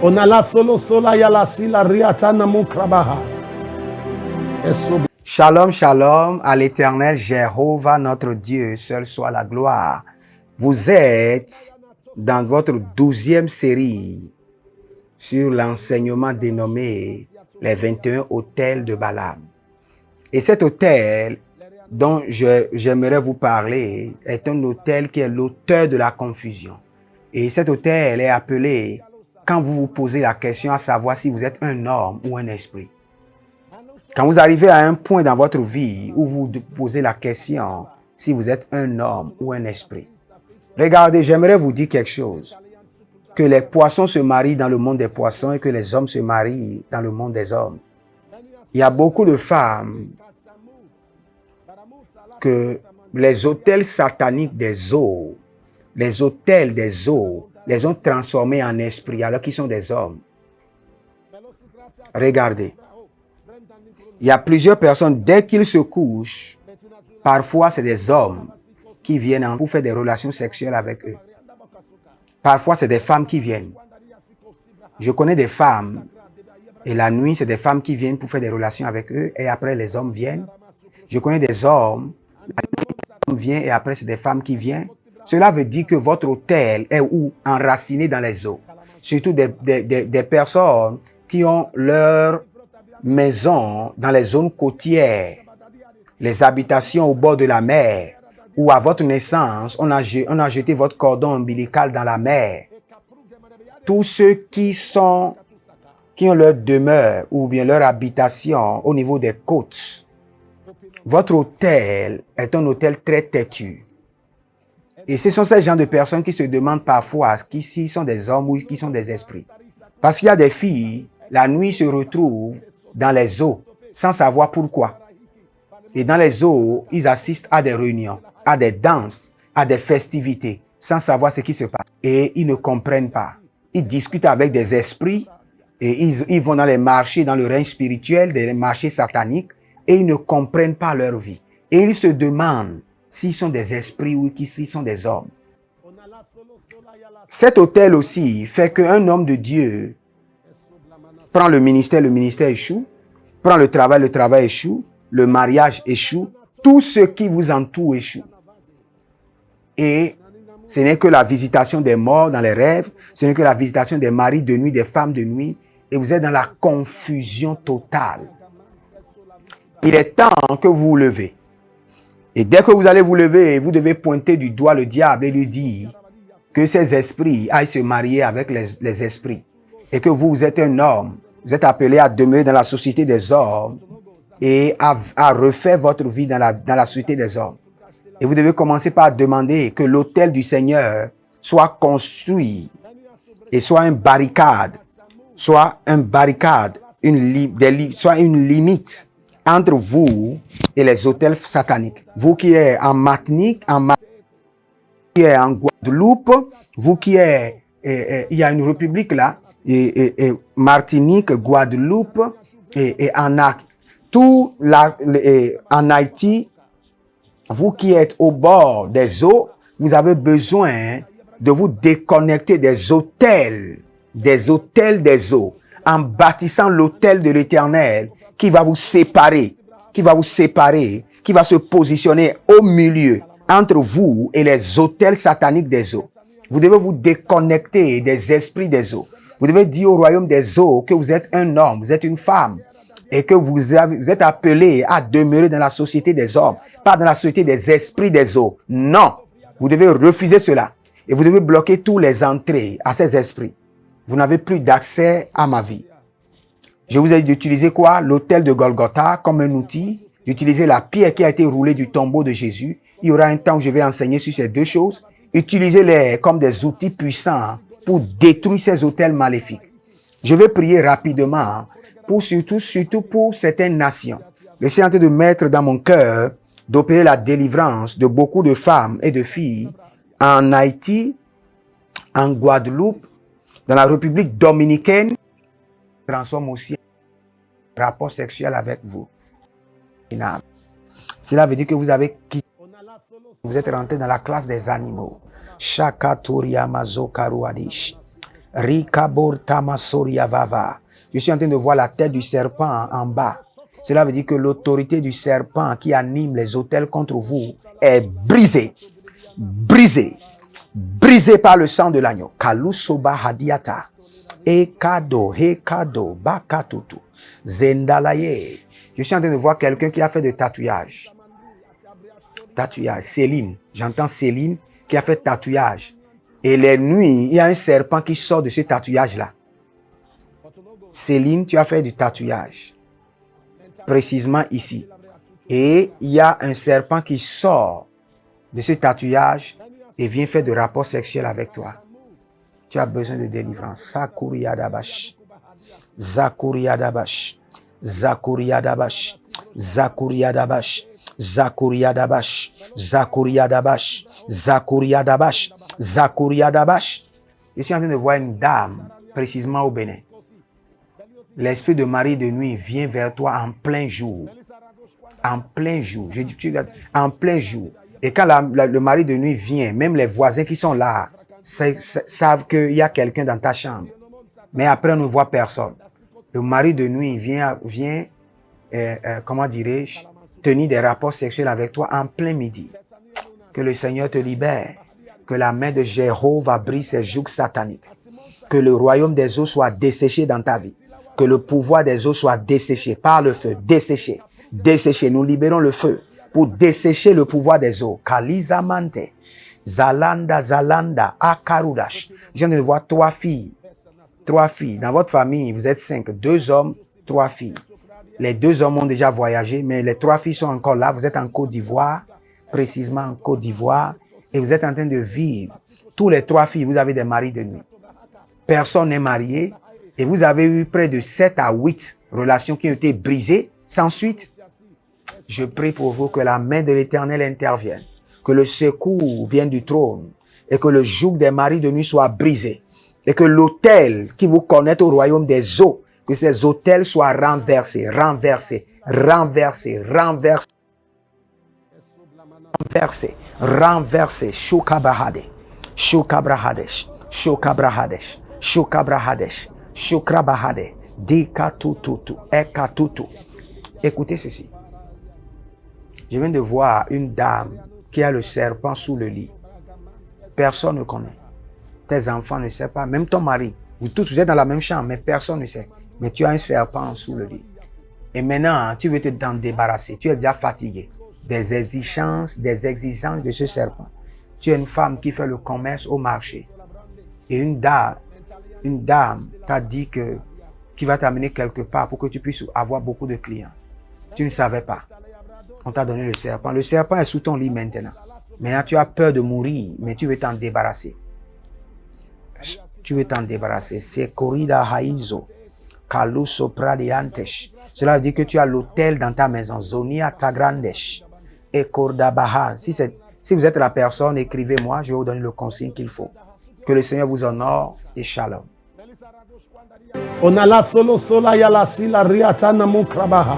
On a la solo sola ya la si la riatana mukrabaha. Shalom, shalom à l'Éternel Jéhovah, notre Dieu, seul soit la gloire. Vous êtes dans votre 12e série sur l'enseignement dénommé les 21 autels de Balaam. Et cet autel dont j'aimerais vous parler est un autel qui est l'auteur de la confusion. Et cet autel est appelé quand vous vous posez la question à savoir si vous êtes un homme ou un esprit. Quand vous arrivez à un point dans votre vie où vous posez la question si vous êtes un homme ou un esprit. Regardez, j'aimerais vous dire quelque chose. Que les poissons se marient dans le monde des poissons et que les hommes se marient dans le monde des hommes. Il y a beaucoup de femmes que les autels sataniques des eaux, les autels des eaux, les ont transformés en esprits alors qu'ils sont des hommes. Regardez. Il y a plusieurs personnes, dès qu'ils se couchent, parfois c'est des hommes qui viennent pour faire des relations sexuelles avec eux. Parfois c'est des femmes qui viennent. Je connais des femmes, et la nuit c'est des femmes qui viennent pour faire des relations avec eux, et après les hommes viennent. Je connais des hommes, la nuit les hommes viennent, et après c'est des femmes qui viennent. Cela veut dire que votre autel est enraciné dans les eaux. Surtout des personnes qui ont leur maison dans les zones côtières, les habitations au bord de la mer, où à votre naissance, on a jeté votre cordon ombilical dans la mer. Tous ceux qui ont leur demeure ou bien leur habitation au niveau des côtes, votre autel est un autel très têtu. Et ce sont ces gens de personnes qui se demandent parfois s'ils sont des hommes ou qui sont des esprits. Parce qu'il y a des filles, la nuit se retrouvent dans les eaux, sans savoir pourquoi. Et dans les eaux, ils assistent à des réunions, à des danses, à des festivités, sans savoir ce qui se passe. Et ils ne comprennent pas. Ils discutent avec des esprits, et ils vont dans les marchés, dans le règne spirituel, des marchés sataniques, et ils ne comprennent pas leur vie. Et ils se demandent s'ils sont des esprits ou s'ils sont des hommes. Cet autel aussi fait qu'un homme de Dieu prend le ministère échoue, prend le travail échoue, le mariage échoue, tout ce qui vous entoure échoue. Et ce n'est que la visitation des morts dans les rêves, ce n'est que la visitation des maris de nuit, des femmes de nuit, et vous êtes dans la confusion totale. Il est temps que vous vous levez. Et dès que vous allez vous lever, vous devez pointer du doigt le diable et lui dire que ces esprits aillent se marier avec les esprits. Et que vous êtes un homme, vous êtes appelé à demeurer dans la société des hommes et à refaire votre vie dans la société des hommes. Et vous devez commencer par demander que l'autel du Seigneur soit construit et soit une barricade, soit une limite entre vous et les autels sataniques. Vous qui êtes en Martinique, qui est en Guadeloupe, vous qui êtes, il y a une république là, et Martinique, Guadeloupe, et en Haïti, vous qui êtes au bord des eaux, vous avez besoin de vous déconnecter des autels des eaux, en bâtissant l'autel de l'Éternel qui va vous séparer, qui va se positionner au milieu entre vous et les autels sataniques des eaux. Vous devez vous déconnecter des esprits des eaux. Vous devez dire au royaume des eaux que vous êtes un homme, vous êtes une femme et que vous êtes appelé à demeurer dans la société des hommes, pas dans la société des esprits des eaux. Non, vous devez refuser cela et vous devez bloquer tous les entrées à ces esprits. Vous n'avez plus d'accès à ma vie. Je vous ai dit d'utiliser quoi? L'autel de Golgotha comme un outil, d'utiliser la pierre qui a été roulée du tombeau de Jésus. Il y aura un temps où je vais enseigner sur ces deux choses. Utilisez-les comme des outils puissants pour détruire ces autels maléfiques. Je vais prier rapidement pour surtout pour certaines nations. Le Seigneur est en train de mettre dans mon cœur d'opérer la délivrance de beaucoup de femmes et de filles en Haïti, en Guadeloupe, dans la République dominicaine, transforme aussi un rapport sexuel avec vous. Cela veut dire que vous avez quitté, vous êtes rentré dans la classe des animaux. Shakatoria mazo karuadish. Rikabor tamasoria vava. Je suis en train de voir la tête du serpent en bas. Cela veut dire que l'autorité du serpent qui anime les autels contre vous est brisée. Brisée. Brisée par le sang de l'agneau. Kalusoba hadiata. Ekado, hekado, bakatutu. Zendalaye. Je suis en train de voir quelqu'un qui a fait de tatouage. Tatouage. Céline. J'entends Céline qui a fait tatouage. Et les nuits, il y a un serpent qui sort de ce tatouage-là. Céline, tu as fait du tatouage. Précisément ici. Et il y a un serpent qui sort de ce tatouage et vient faire de rapports sexuels avec toi. Tu as besoin de délivrance. Sakuria dabash. Zakuria dabash. Zakuria dabash. Zakuria dabash. Zakuria dabash. Zakuria dabash. Zakuria dabash. Zakuria dabash. Je suis en train de voir une dame, précisément au Bénin. L'esprit de mari de nuit vient vers toi en plein jour. En plein jour. Je dis en plein jour. Et quand le mari de nuit vient, même les voisins qui sont là savent qu'il y a quelqu'un dans ta chambre. Mais après, on ne voit personne. Le mari de nuit vient comment dirais-je, tenir des rapports sexuels avec toi en plein midi. Que le Seigneur te libère. Que la main de Jéhovah brise ses jougs sataniques. Que le royaume des eaux soit desséché dans ta vie. Que le pouvoir des eaux soit desséché par le feu. Desséché. Desséché. Nous libérons le feu pour dessécher le pouvoir des eaux. Kalizamante. Zalanda. Akarudash. Je viens de voir 3 filles. 3 filles. Dans votre famille, vous êtes 5. 2 hommes, 3 filles. Les 2 hommes ont déjà voyagé, mais les 3 filles sont encore là. Vous êtes en Côte d'Ivoire, précisément en Côte d'Ivoire, et vous êtes en train de vivre. Tous les 3 filles, vous avez des maris de nuit. Personne n'est marié, et vous avez eu près de 7 à 8 relations qui ont été brisées sans suite. Je prie pour vous que la main de l'Éternel intervienne, que le secours vienne du trône, et que le joug des maris de nuit soit brisé, et que l'autel qui vous connecte au royaume des eaux, que ces autels soient renversés, renversés, renversés, renversés, renversés, renversés. Shukabahade, Shukabrahadesh, Shukabrahadesh, Shukabrahadesh, Shukrabahade, Dikatututu, Ekatutu. Écoutez ceci. Je viens de voir une dame qui a le serpent sous le lit. Personne ne connaît. Tes enfants ne savent pas, même ton mari. Vous tous, vous êtes dans la même chambre, mais personne ne sait. Mais tu as un serpent sous le lit. Et maintenant, tu veux t'en débarrasser. Tu es déjà fatigué des exigences de ce serpent. Tu es une femme qui fait le commerce au marché. Et une dame t'a dit qu'il va t'amener quelque part pour que tu puisses avoir beaucoup de clients. Tu ne savais pas. On t'a donné le serpent. Le serpent est sous ton lit maintenant. Maintenant, tu as peur de mourir, mais tu veux t'en débarrasser. Tu veux t'en débarrasser. C'est corrida haizo. Kaluso pradiantesh. Cela veut dire que tu as l'autel dans ta maison. Zonia tagrandesh. Et kordabaha. Si vous êtes la personne, écrivez-moi. Je vais vous donner le consigne qu'il faut. Que le Seigneur vous honore et shalom. Onala solo sola yala sila riatana mukrabaha.